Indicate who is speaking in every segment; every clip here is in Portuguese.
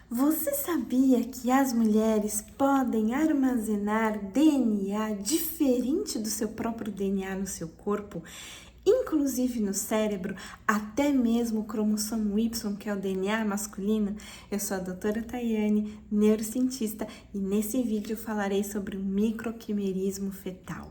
Speaker 1: Você sabia que as mulheres podem armazenar DNA diferente do seu próprio DNA no seu corpo, inclusive no cérebro, até mesmo o cromossomo Y, que é o DNA masculino? Eu sou a doutora Tayane, neurocientista, e nesse vídeo falarei sobre o microquimerismo fetal.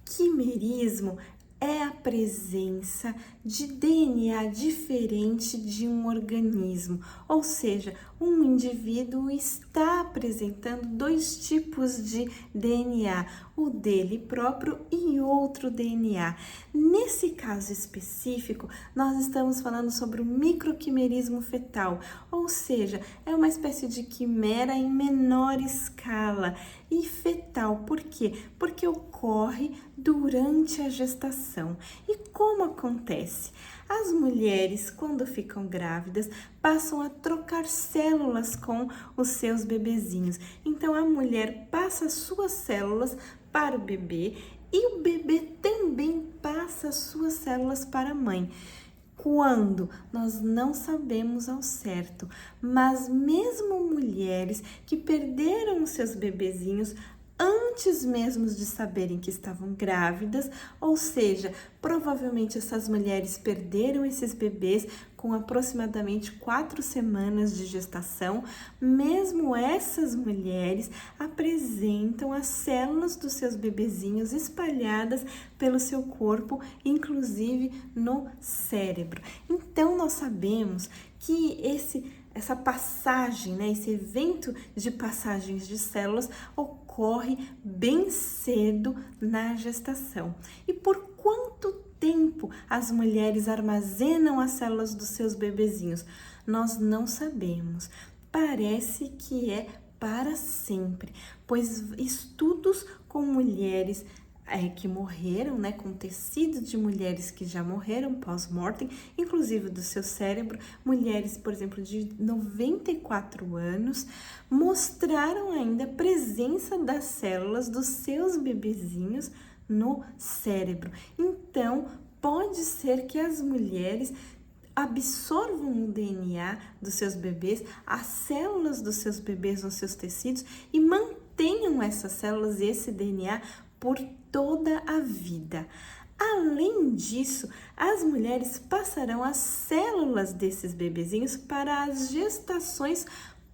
Speaker 1: Quimerismo é a presença de DNA diferente de um organismo, ou seja, um indivíduo está apresentando dois tipos de DNA, o dele próprio e outro DNA. Nesse caso específico, nós estamos falando sobre o microquimerismo fetal, ou seja, é uma espécie de quimera em menor escala e fetal. Por quê? Porque ocorre durante a gestação. E como acontece? As mulheres, quando ficam grávidas, passam a trocar células com os seus bebezinhos. Então, a mulher passa as suas células para o bebê e o bebê também passa as suas células para a mãe. Quando? Nós não sabemos ao certo, mas mesmo mulheres que perderam os seus bebezinhos antes mesmo de saberem que estavam grávidas, ou seja, provavelmente essas mulheres perderam esses bebês com aproximadamente 4 semanas de gestação, mesmo essas mulheres apresentam as células dos seus bebezinhos espalhadas pelo seu corpo, inclusive no cérebro. Então, nós sabemos que essa passagem, esse evento de passagens de células ocorre bem cedo na gestação. E por quanto tempo as mulheres armazenam as células dos seus bebezinhos? Nós não sabemos. Parece que é para sempre, pois estudos com mulheres que morreram, com tecido de mulheres que já morreram pós-mortem, inclusive do seu cérebro, mulheres, por exemplo, de 94 anos, mostraram ainda a presença das células dos seus bebezinhos no cérebro. Então, pode ser que as mulheres absorvam o DNA dos seus bebês, as células dos seus bebês nos seus tecidos e mantenham essas células e esse DNA por toda a vida. Além disso, as mulheres passarão as células desses bebezinhos para as gestações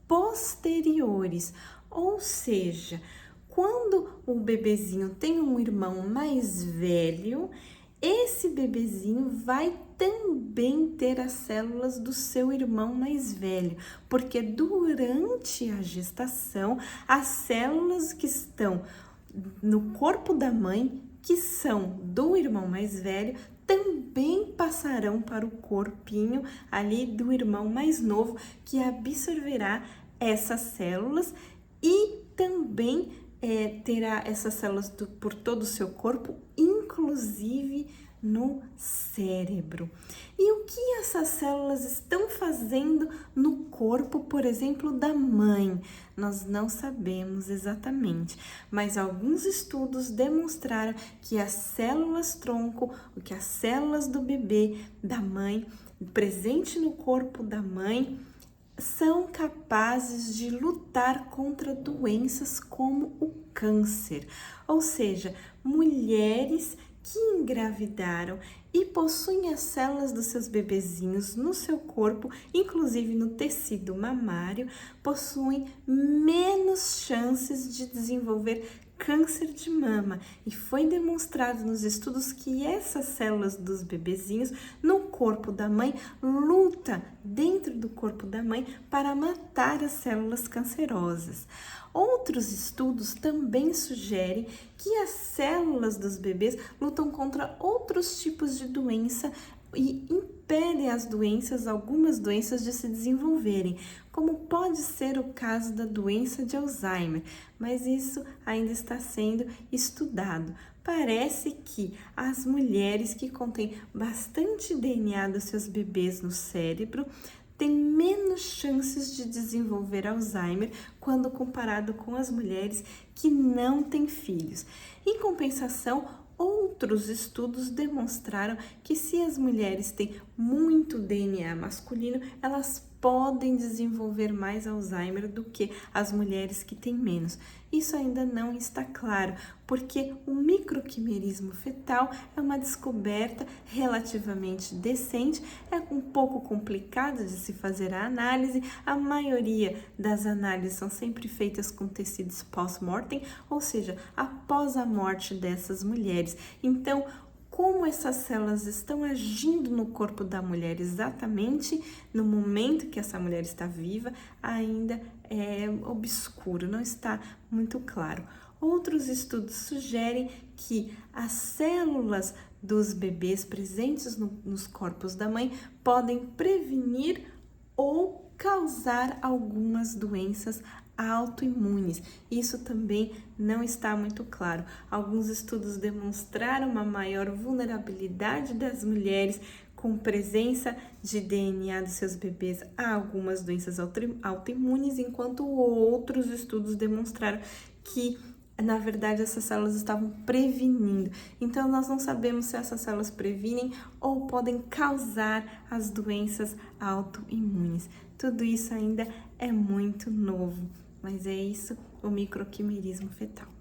Speaker 1: posteriores, ou seja, quando o bebezinho tem um irmão mais velho, esse bebezinho vai também ter as células do seu irmão mais velho, porque durante a gestação, as células que estão no corpo da mãe, que são do irmão mais velho, também passarão para o corpinho ali do irmão mais novo, que absorverá essas células e também terá essas células por todo o seu corpo, inclusive no cérebro. E o que essas células estão fazendo no corpo, por exemplo, da mãe? Nós não sabemos exatamente, mas alguns estudos demonstraram que as células tronco, que as células do bebê, da mãe, presente no corpo da mãe, são capazes de lutar contra doenças como o câncer. Ou seja, mulheres que engravidaram e possuem as células dos seus bebezinhos no seu corpo, inclusive no tecido mamário, possuem menos chances de desenvolver câncer de mama. E foi demonstrado nos estudos que essas células dos bebezinhos no corpo da mãe lutam dentro do corpo da mãe para matar as células cancerosas. Outros estudos também sugerem que as células dos bebês lutam contra outros tipos de doença e impedem as doenças, algumas doenças, de se desenvolverem, como pode ser o caso da doença de Alzheimer, mas isso ainda está sendo estudado. Parece que as mulheres que contêm bastante DNA dos seus bebês no cérebro têm menos chances de desenvolver Alzheimer quando comparado com as mulheres que não têm filhos. Em compensação, outros estudos demonstraram que se as mulheres têm muito DNA masculino, elas podem desenvolver mais Alzheimer do que as mulheres que têm menos. Isso ainda não está claro, porque o microquimerismo fetal é uma descoberta relativamente decente, é um pouco complicado de se fazer a análise, a maioria das análises são sempre feitas com tecidos pós-mortem, ou seja, após a morte dessas mulheres. Então, como essas células estão agindo no corpo da mulher exatamente no momento que essa mulher está viva, ainda é obscuro, não está muito claro. Outros estudos sugerem que as células dos bebês presentes nos corpos da mãe podem prevenir ou causar algumas doenças autoimunes. Isso também não está muito claro. Alguns estudos demonstraram uma maior vulnerabilidade das mulheres com presença de DNA dos seus bebês a algumas doenças autoimunes, enquanto outros estudos demonstraram que na verdade essas células estavam prevenindo. Então nós não sabemos se essas células previnem ou podem causar as doenças autoimunes. Tudo isso ainda é muito novo, mas é isso o microquimerismo fetal.